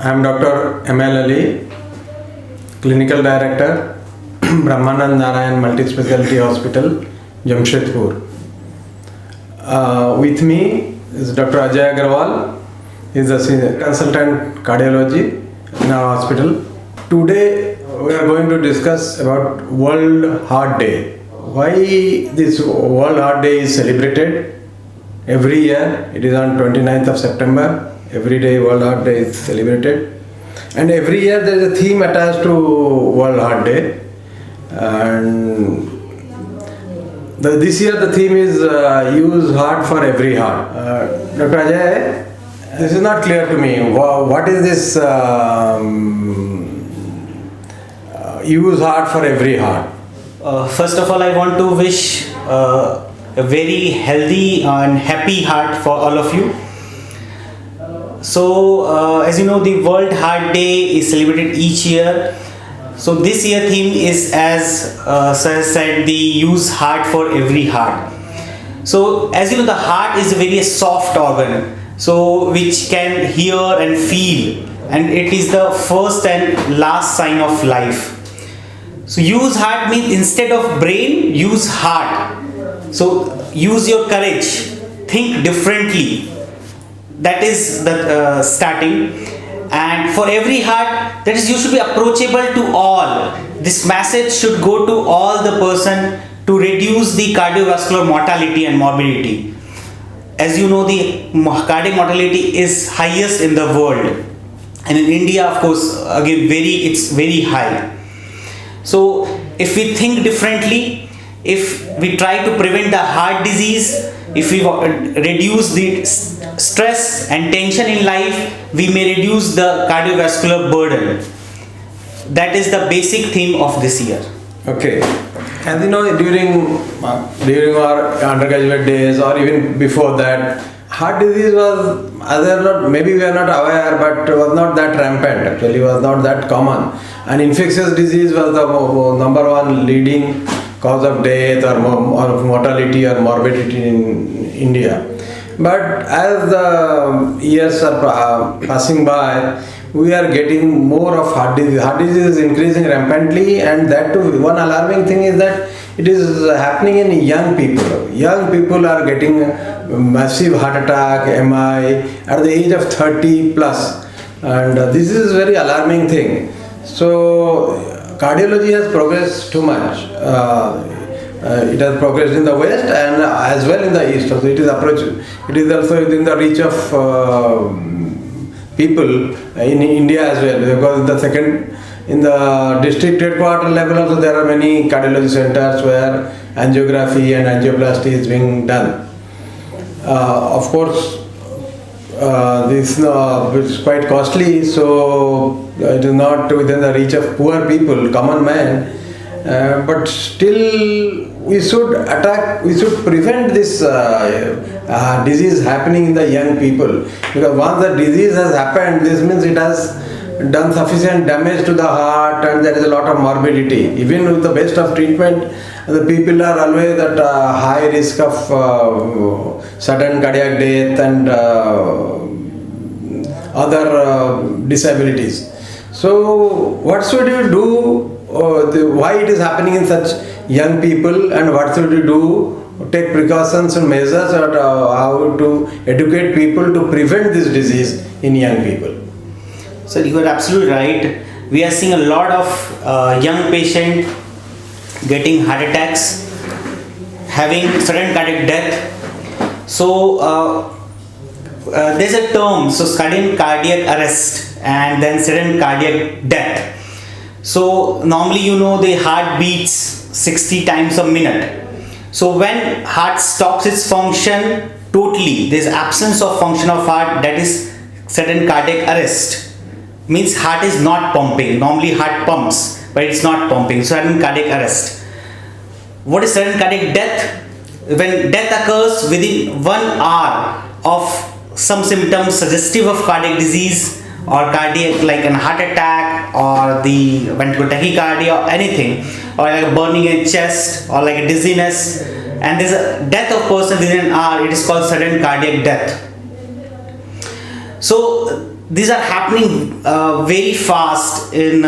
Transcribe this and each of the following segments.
I am Dr. M.L. Ali, Clinical Director, Brahmanand Narayan Multi-Specialty Hospital, Jamshedpur. With me is Dr. Ajay Agrawal. He is a senior consultant cardiology in our hospital. Today we are going to discuss about World Heart Day. Why this World Heart Day is celebrated every year? It is on 29th of September. Every day World Heart Day is celebrated, and every year there is a theme attached to World Heart Day. And this year the theme is use heart for every heart. Dr. Ajay, this is not clear to me. What is this use heart for every heart? First of all, I want to wish a very healthy and happy heart for all of you. So, as you know, the World Heart Day is celebrated each year. So, this year theme is, as Sir said, the use heart for every heart. So, as you know, the heart is a very soft organ, so which can hear and feel, and it is the first and last sign of life. So, use heart means instead of brain, use heart. So, use your courage, think differently. That is the starting. And for every heart, that is, you should be approachable to all. This message should go to all the person to reduce the cardiovascular mortality and morbidity. As you know, the cardiac mortality is highest in the world, and in India, of course, again, it's very high. So if we think differently, if we try to prevent the heart disease, if we reduce the stress and tension in life, we may reduce the cardiovascular burden. That is the basic theme of this year. Okay. And you know, during our undergraduate days or even before that, heart disease was, maybe we are not aware, but was not that rampant, actually was not that common. And infectious disease was the number one leading cause of death or mortality or morbidity in India. But as the years are passing by, we are getting more of heart disease. Heart disease is increasing rampantly, and that too, one alarming thing is that it is happening in young people. Young people are getting massive heart attack, MI at the age of 30 plus, and this is very alarming thing. So cardiology has progressed too much. It has progressed in the West and as well in the East. So it is also within the reach of people in India as well. Because in the district headquarter level also there are many cardiology centers where angiography and angioplasty is being done. Of course, this is quite costly, so it is not within the reach of poor people, common man. But still, we should prevent this disease happening in the young people, because once the disease has happened, this means it has done sufficient damage to the heart and there is a lot of morbidity. Even with the best of treatment, the people are always at high risk of sudden cardiac death and other disabilities. So what should you do? Why it is happening in such young people, and what should you do? Take precautions and measures, or how to educate people to prevent this disease in young people? Sir, you are absolutely right. We are seeing a lot of young patients getting heart attacks, having sudden cardiac death. So there's a term, so sudden cardiac arrest and then sudden cardiac death. So normally, you know, the heart beats 60 times a minute. So when heart stops its function totally, there's absence of function of heart, that is sudden cardiac arrest. Means heart is not pumping. Normally heart pumps, but it's not pumping. So sudden cardiac arrest. What is sudden cardiac death? When death occurs within 1 hour of some symptoms suggestive of cardiac disease or cardiac, like an heart attack or the ventricular tachycardia or anything, or like a burning in chest or like a dizziness, and there's a death of person within an hour, it is called sudden cardiac death. So these are happening very fast in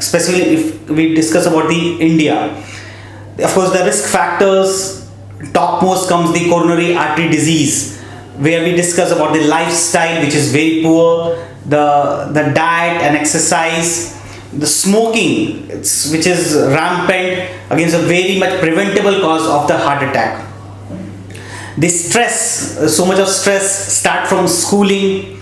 specifically if we discuss about the India. Of course, the risk factors, topmost comes the coronary artery disease, where we discuss about the lifestyle which is very poor, the diet and exercise, the smoking, which is rampant, against a very much preventable cause of the heart attack. The stress, so much of stress start from schooling,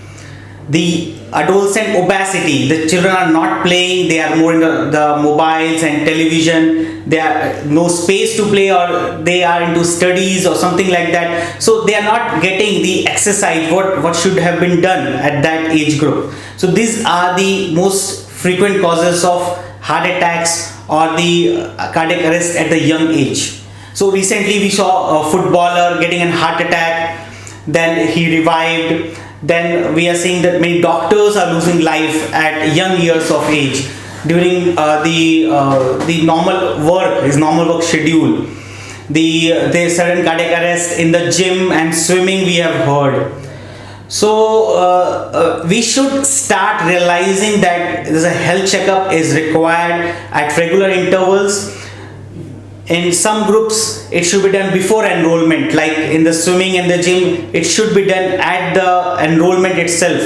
the adolescent obesity, the children are not playing, they are more in the mobiles and television, they are no space to play, or they are into studies or something like that, so they are not getting the exercise what should have been done at that age group. So these are the most frequent causes of heart attacks or the cardiac arrest at the young age. So recently we saw a footballer getting a heart attack, then he revived. Then we are seeing that many doctors are losing life at young years of age during the normal work schedule. The sudden cardiac arrest in the gym and swimming we have heard. So we should start realizing that there's a health checkup is required at regular intervals. In some groups, it should be done before enrollment, like in the swimming and the gym, it should be done at the enrollment itself.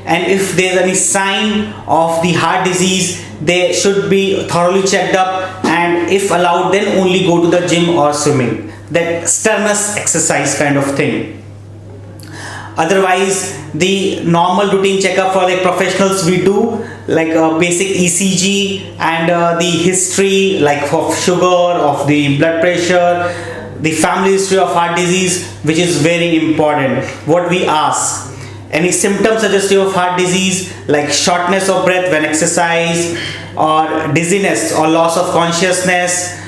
And if there's any sign of the heart disease, they should be thoroughly checked up, and if allowed, then only go to the gym or swimming. That strenuous exercise kind of thing. Otherwise, the normal routine checkup for the professionals we do, like basic ECG and the history, like of sugar, of the blood pressure, the family history of heart disease, which is very important. What we ask, any symptoms suggestive of heart disease, like shortness of breath when exercise, or dizziness or loss of consciousness,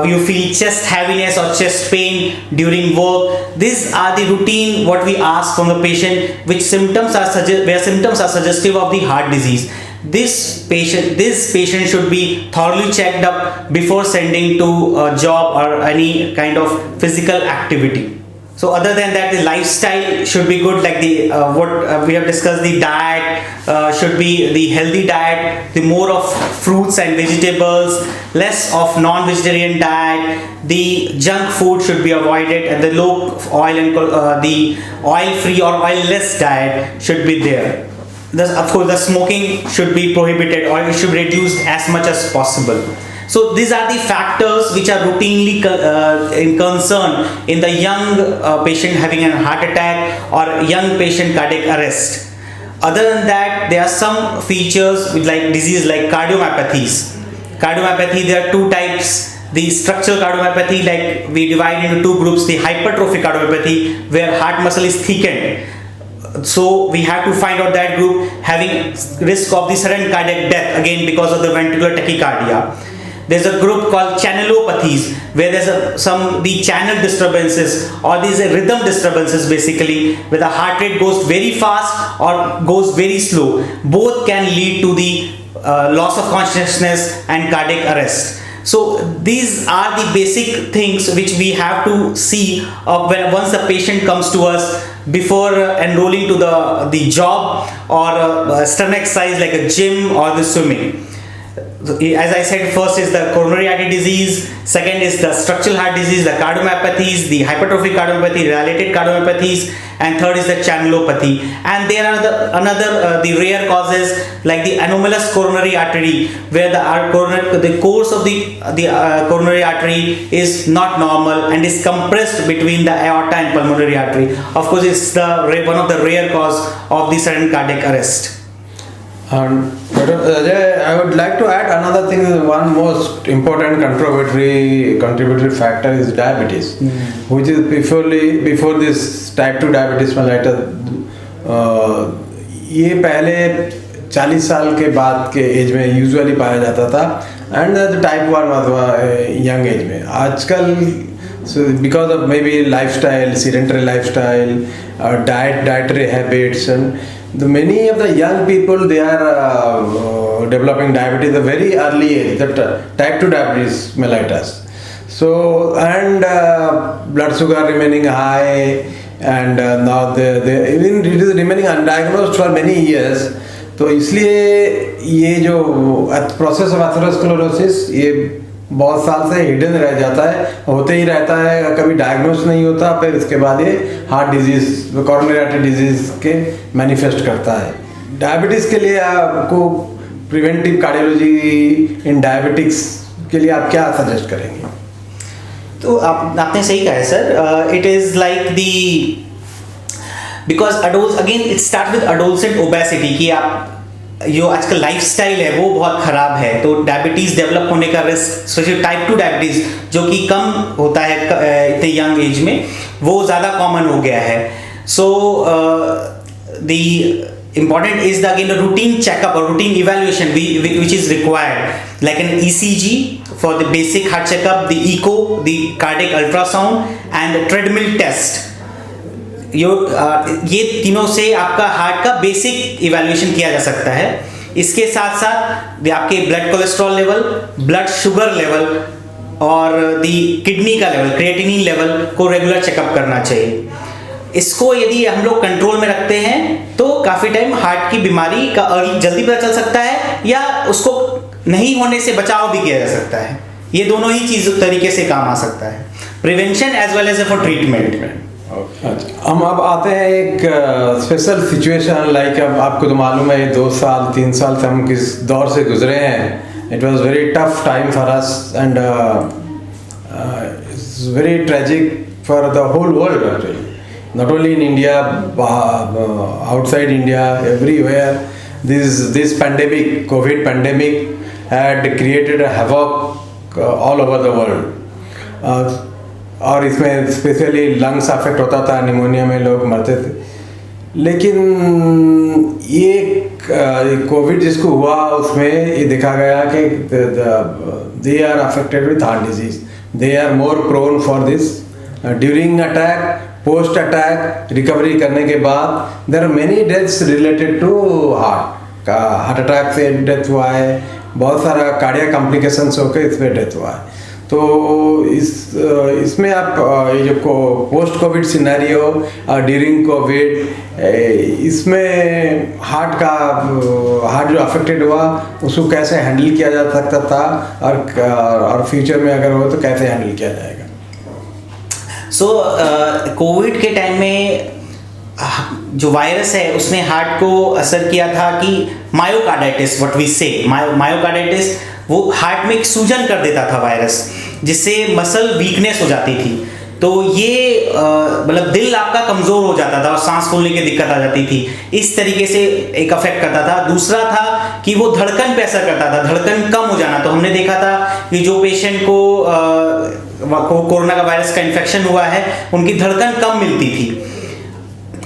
you feel chest heaviness or chest pain during work. These are the routine what we ask from the patient, which symptoms are where symptoms are suggestive of the heart disease. This patient should be thoroughly checked up before sending to a job or any kind of physical activity. So other than that, the lifestyle should be good, like the what we have discussed. The diet should be the healthy diet, the more of fruits and vegetables, less of non-vegetarian diet. The junk food should be avoided, and the low oil and the oil-free or oil-less diet should be there. Thus, of course, the smoking should be prohibited, or it should be reduced as much as possible. So these are the factors which are routinely in concern in the young patient having a heart attack or young patient cardiac arrest. Other than that, there are some features with like disease like cardiomyopathies. Cardiomyopathy, there are two types. The structural cardiomyopathy, like we divide into two groups: the hypertrophic cardiomyopathy, where heart muscle is thickened. So we have to find out that group having risk of the sudden cardiac death, again because of the ventricular tachycardia. There's a group called channelopathies, where there's the channel disturbances, or these are rhythm disturbances basically, where the heart rate goes very fast or goes very slow. Both can lead to the loss of consciousness and cardiac arrest. So these are the basic things which we have to see once the patient comes to us before enrolling to the job or stern exercise like a gym or the swimming. As I said, first is the coronary artery disease, second is the structural heart disease, the cardiomyopathies, the hypertrophic cardiomyopathy, related cardiomyopathies, and third is the channelopathy. And there are the rare causes like the anomalous coronary artery, where the course of the coronary artery is not normal and is compressed between the aorta and pulmonary artery. Of course, it's one of the rare cause of the sudden cardiac arrest. Ajay, I would like to add another thing. One most important contributory factor is diabetes, which is before this type 2 diabetes mellitus. ये पहले 40 साल के बाद के as में usually पाया जाता था, एंड टाइप 1 अथवा यंग एज में. आजकल because of maybe lifestyle, sedentary lifestyle, dietary habits, and many of the young people, they are developing diabetes at a very early age, that type 2 diabetes mellitus. So, and blood sugar remaining high, and now they even it is remaining undiagnosed for many years. तो इसलिए ये जो process of atherosclerosis ये बहुत साल से hidden रह जाता है, होते ही रहता है, कभी डायग्नोस नहीं होता, फिर इसके बाद ये heart disease, coronary artery disease के मैनिफेस्ट करता है। डायबिटीज़ के लिए आपको प्रिवेंटिव कार्डियोलॉजी इन डायबिटिक्स के लिए आप क्या सजेस्ट करेंगे? तो आपने सही कहा है sir, it is like the because adult again it start with adolescent obesity कि आप जो आजकल लाइफस्टाइल है वो बहुत ख़राब है, तो डायबिटीज़ डेवलप होने का रिस्क स्पेशली टाइप 2 डायबिटीज़ जो कि कम होता है इतने यंग एज में, वो ज़्यादा कॉमन हो गया है। So the important is the again the routine checkup or routine evaluation which is required, like an ECG for the basic heart checkup, the echo, the cardiac ultrasound and the treadmill test. ये तीनों से आपका heart का basic evaluation किया जा सकता है। इसके साथ साथ आपके blood cholesterol level, blood sugar level और दी किडनी का लेवल, क्रिएटिनिन लेवल को रेगुलर चेकअप करना चाहिए। इसको यदि हम लोग कंट्रोल में रखते हैं तो काफ़ी टाइम हार्ट की बीमारी का जल्दी पता चल सकता है या उसको नहीं होने से बचाव भी किया जा सकता है। ये दोनों ही चीज़ तरीके से काम आ सकता है, prevention as well as for treatment. हम अब आते हैं एक स्पेशल सिचुएशन, लाइक अब आपको तो मालूम है 2 साल 3 साल से हम किस दौर से गुजरे हैं। It was very tough time for us and it's very tragic for the whole world actually, not only in India, outside India, everywhere. This pandemic, COVID pandemic, had created a havoc all over the world. और इसमें specially lungs affect होता था, pneumonia में लोग मरते थे। लेकिन ये कोविड जिसको हुआ उसमें ये देखा गया कि they are affected with heart disease, they are more prone for this during attack, post attack, recovery करने के बाद there are many deaths related to heart attack से डेथ हुआ है, बहुत सारा कार्डियक कॉम्प्लिकेशंस होकर इसमें डेथ हुआ है। तो इसमें आप ये जो post Covid scenario during Covid, इसमें हार्ट जो अफेक्टेड हुआ उसको कैसे हैंडल किया जा सकता था और फ्यूचर में अगर हो तो कैसे हैंडल किया जाएगा? सो कोविड के टाइम में जो वायरस है उसने हार्ट को असर किया था कि मायोकार्डाइटिस, व्हाट वी से मायोकार्डाइटिस, वो हार्ट में एक सूजन कर देता था वायरस, जिससे मसल वीकनेस हो जाती थी। तो ये मतलब दिल आपका कमज़ोर हो जाता था और सांस फूलने की दिक्कत आ जाती थी, इस तरीके से एक अफेक्ट करता था। दूसरा था कि वो धड़कन पे असर करता था, धड़कन कम हो जाना। तो हमने देखा था कि जो पेशेंट को कोरोना का वायरस का इन्फेक्शन हुआ है उनकी धड़कन कम मिलती थी।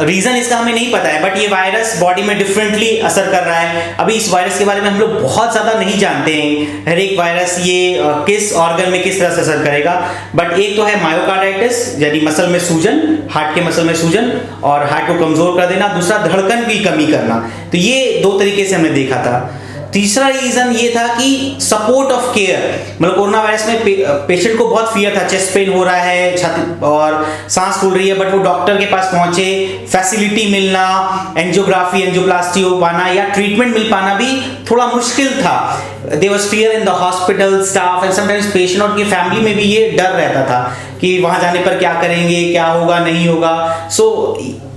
रीज़न इसका हमें नहीं पता है, बट ये वायरस बॉडी में डिफरेंटली असर कर रहा है। अभी इस वायरस के बारे में हम लोग बहुत ज़्यादा नहीं जानते हैं, हर एक वायरस ये किस ऑर्गन में किस तरह से असर करेगा। बट एक तो है मायोकार्डाइटिस, यानी मसल में सूजन, हार्ट के मसल में सूजन और हार्ट को कमज़ोर कर देना। दूसरा धड़कन की कमी करना। तो ये 2 तरीके से हमने देखा था। तीसरा रीज़न ये था कि सपोर्ट ऑफ केयर, मतलब कोरोना वायरस में पेशेंट को बहुत फियर था, चेस्ट पेन हो रहा है, छाती और सांस फूल रही है, बट वो डॉक्टर के पास पहुंचे, फैसिलिटी मिलना, एंजियोग्राफी, एंजियोप्लास्टी हो पाना या ट्रीटमेंट मिल पाना भी थोड़ा मुश्किल था। There was fear in the hospital staff and sometimes patient और की फैमिली में भी ये डर रहता था कि वहाँ जाने पर क्या करेंगे, क्या होगा, नहीं होगा। सो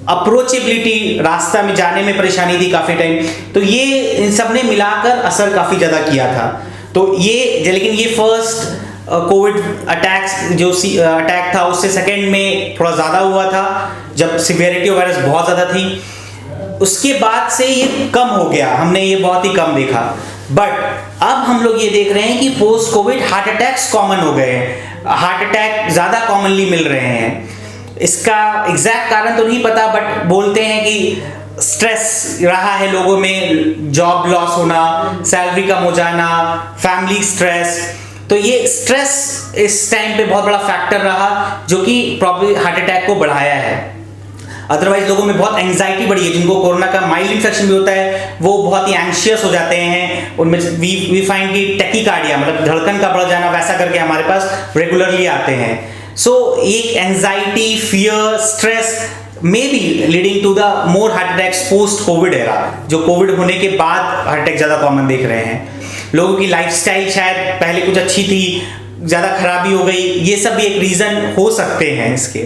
अप्रोचेबिलिटी, रास्ता में जाने में परेशानी थी काफ़ी टाइम। तो ये इन सब ने मिलाकर असर काफ़ी ज़्यादा किया था। तो ये लेकिन ये फर्स्ट कोविड अटैक था, उससे सेकेंड में थोड़ा ज़्यादा हुआ था जब सिवियरिटी ऑफ वायरस बहुत ज़्यादा थी। उसके बाद से ये कम हो गया, हमने ये बहुत ही कम देखा। बट अब हम लोग ये देख रहे हैं कि post Covid heart attacks common हो गए हैं, हार्ट अटैक ज़्यादा कॉमनली मिल रहे हैं। इसका एग्जैक्ट कारण तो नहीं पता, बट बोलते हैं कि स्ट्रेस रहा है लोगों में, जॉब लॉस होना, सैलरी कम हो जाना, फैमिली स्ट्रेस। तो ये स्ट्रेस इस टाइम पे बहुत बड़ा फैक्टर रहा जो कि प्रॉब्लम हार्ट अटैक को बढ़ाया है। अदरवाइज लोगों में बहुत एंग्जाइटी बढ़ी है, जिनको कोरोना का माइल्ड इन्फेक्शन भी होता है वो बहुत ही एंशियस हो जाते हैं। उनमें वी फाइंड कि टैकीकार्डिया, मतलब धड़कन का बढ़ जाना, वैसा करके हमारे पास रेगुलरली आते हैं। सो एक anxiety, fear, stress may be leading to the more heart attacks post covid era, जो कोविड होने के बाद हार्ट अटैक ज़्यादा कॉमन देख रहे हैं। लोगों की लाइफस्टाइल शायद पहले कुछ अच्छी थी, ज़्यादा खराबी हो गई, ये सब भी एक रीज़न हो सकते हैं इसके।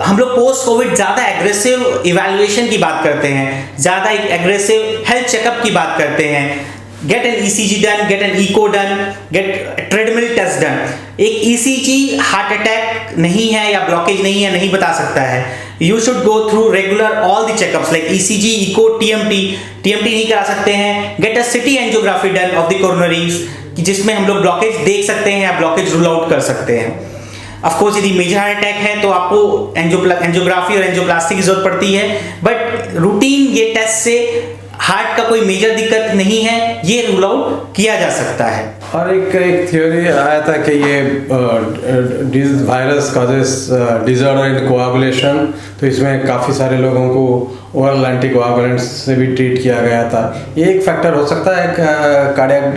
हम लोग पोस्ट कोविड ज़्यादा एग्रेसिव इवैल्यूएशन की बात करते हैं, ज़्यादा एक एग्रेसिव हेल्थ चेकअप की बात करते हैं। Get an ECG done, get an echo done, get treadmill test done. एक ECG हार्ट अटैक नहीं है या ब्लॉकेज नहीं है नहीं बता सकता है। You should go through regular all the checkups like ECG, echo, TMT नहीं करा सकते हैं। Get a CT angiography done of the coronaries, जिसमें हम लोग ब्लॉकेज देख सकते हैं या ब्लॉकेज रूल आउट कर सकते हैं। ऑफ कोर्स यदि मेजर हार्ट अटैक है तो आपको एंजियोग्राफी और एंजियोप्लास्टी की जरूरत पड़ती है, बट रूटीन ये टेस्ट से हार्ट का कोई मेजर दिक्कत नहीं है, ये रूल आउट किया जा सकता है। और एक थ्योरी आया था कि ये virus causes disorder in coagulation, तो इसमें काफ़ी सारे लोगों को ओरल एंटीकोआगुलेंट्स से भी ट्रीट किया गया था। ये एक फैक्टर हो सकता है cardiac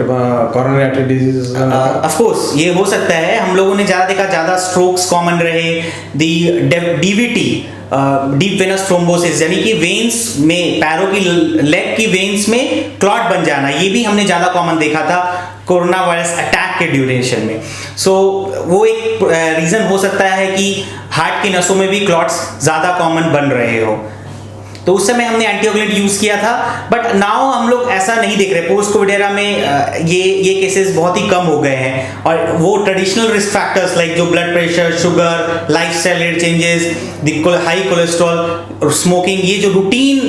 coronary artery disease? Of course ये हो सकता है। हम लोगों ने ज़्यादा देखा, ज़्यादा स्ट्रोक्स कॉमन रहे, DVT डीप वेनस थ्रोम्बोसिस, यानी कि वेन्स में, पैरों की लेग की वेन्स में क्लॉट बन जाना, ये भी हमने ज़्यादा कॉमन देखा था कोरोना वायरस अटैक के ड्यूरेशन में। वो एक रीज़न हो सकता है कि हार्ट की नसों में भी क्लॉट्स ज़्यादा कॉमन बन रहे हो, तो उस समय हमने एंटीकोगुलेंट यूज किया था। बट नाउ हम लोग ऐसा नहीं देख रहे। पोस्ट कोविड एरा में ये केसेस बहुत ही कम हो गए हैं, और वो ट्रेडिशनल रिस्क फैक्टर्स लाइक जो blood pressure, sugar, lifestyle changes, high cholesterol, smoking, ये जो रूटीन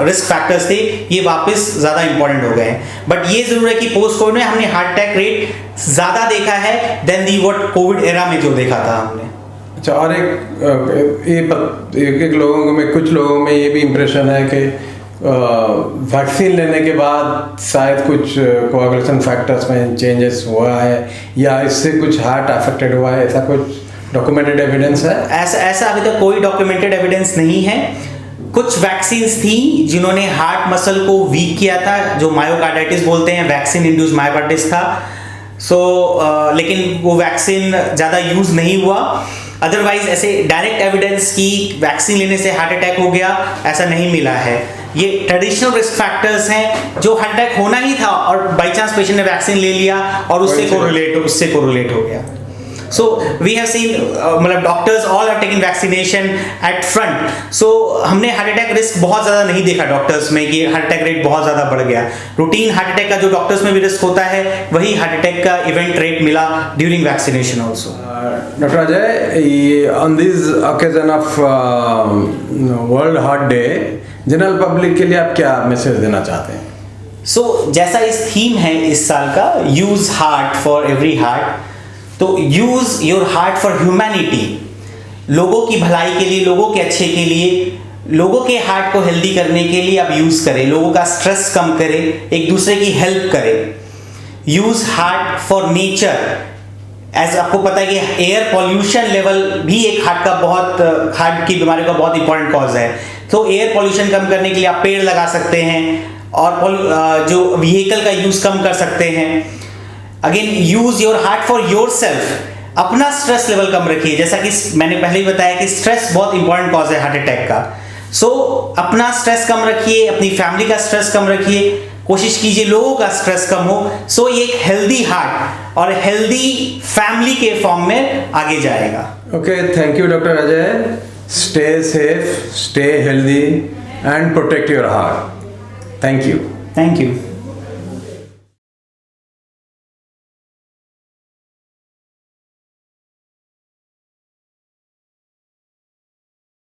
रिस्क फैक्टर्स थे, ये वापस ज़्यादा इंपॉर्टेंट हो गए हैं। बट ये जरूर है कि पोस्ट कोविड में हमने हार्ट अटैक रेट ज़्यादा देखा है then the what covid era में जो देखा था हमने। अच्छा, और एक लोगों में, कुछ लोगों में ये भी इम्प्रेशन है कि वैक्सीन लेने के बाद शायद कुछ कोआगुलेशन फैक्टर्स में चेंजेस हुआ है या इससे कुछ हार्ट अफेक्टेड हुआ है, ऐसा कुछ डॉक्यूमेंटेड एविडेंस है? ऐसा अभी तक कोई डॉक्यूमेंटेड एविडेंस नहीं है। कुछ वैक्सीन्स थी जिन्होंने हार्ट मसल को वीक किया था, जो मायोकार्डाइटिस बोलते हैं, वैक्सीन इंड्यूस्ड मायोकार्डाइटिस था। लेकिन वो वैक्सीन ज़्यादा यूज़ नहीं हुआ। अदरवाइज ऐसे डायरेक्ट एविडेंस की वैक्सीन लेने से हार्ट अटैक हो गया, ऐसा नहीं मिला है। ये ट्रेडिशनल रिस्क फैक्टर्स हैं जो हार्ट अटैक होना ही था और बाई चांस पेशेंट ने वैक्सीन ले लिया और उससे कोरिलेट हो गया। So we have seen मतलब doctors all have taken vaccination at front. हमने हार्ट अटैक रिस्क बहुत ज़्यादा नहीं देखा डॉक्टर्स में कि हार्ट अटैक रेट बहुत ज़्यादा बढ़ गया। रूटीन हार्ट अटैक का जो डॉक्टर्स में भी रिस्क होता है, वही हार्ट अटैक का इवेंट रेट मिला during vaccination also. Doctor Ajay, on this occasion of world heart day, general public के लिए आप क्या मैसेज देना चाहते हैं? जैसा इस थीम है इस साल का, use heart for every heart, तो use your heart for humanity, लोगों की भलाई के लिए, लोगों के अच्छे के लिए, लोगों के हार्ट को हेल्दी करने के लिए आप यूज करें, लोगों का स्ट्रेस कम करें, एक दूसरे की हेल्प करें। Use heart for nature, as आपको पता है कि एयर पॉल्यूशन लेवल भी एक हार्ट की बीमारी का बहुत इंपॉर्टेंट कॉज है। तो एयर पॉल्यूशन कम करने के लिए आप पेड़ लगा सकते हैं और जो व्हीकल का यूज कम कर सकते हैं। Again, use your heart for your self, अपना स्ट्रेस लेवल कम रखिए। जैसा कि मैंने पहले ही बताया कि स्ट्रेस बहुत इंपॉर्टेंट कॉज है हार्ट अटैक का। अपना स्ट्रेस कम रखिए, अपनी फैमिली का स्ट्रेस कम रखिए, कोशिश कीजिए लोगों का स्ट्रेस कम हो। ये एक हेल्दी हार्ट और हेल्दी फैमिली के फॉर्म में आगे जाएगा। Okay, thank you doctor Ajay. Stay safe, stay healthy and protect your heart. Thank you. Thank you.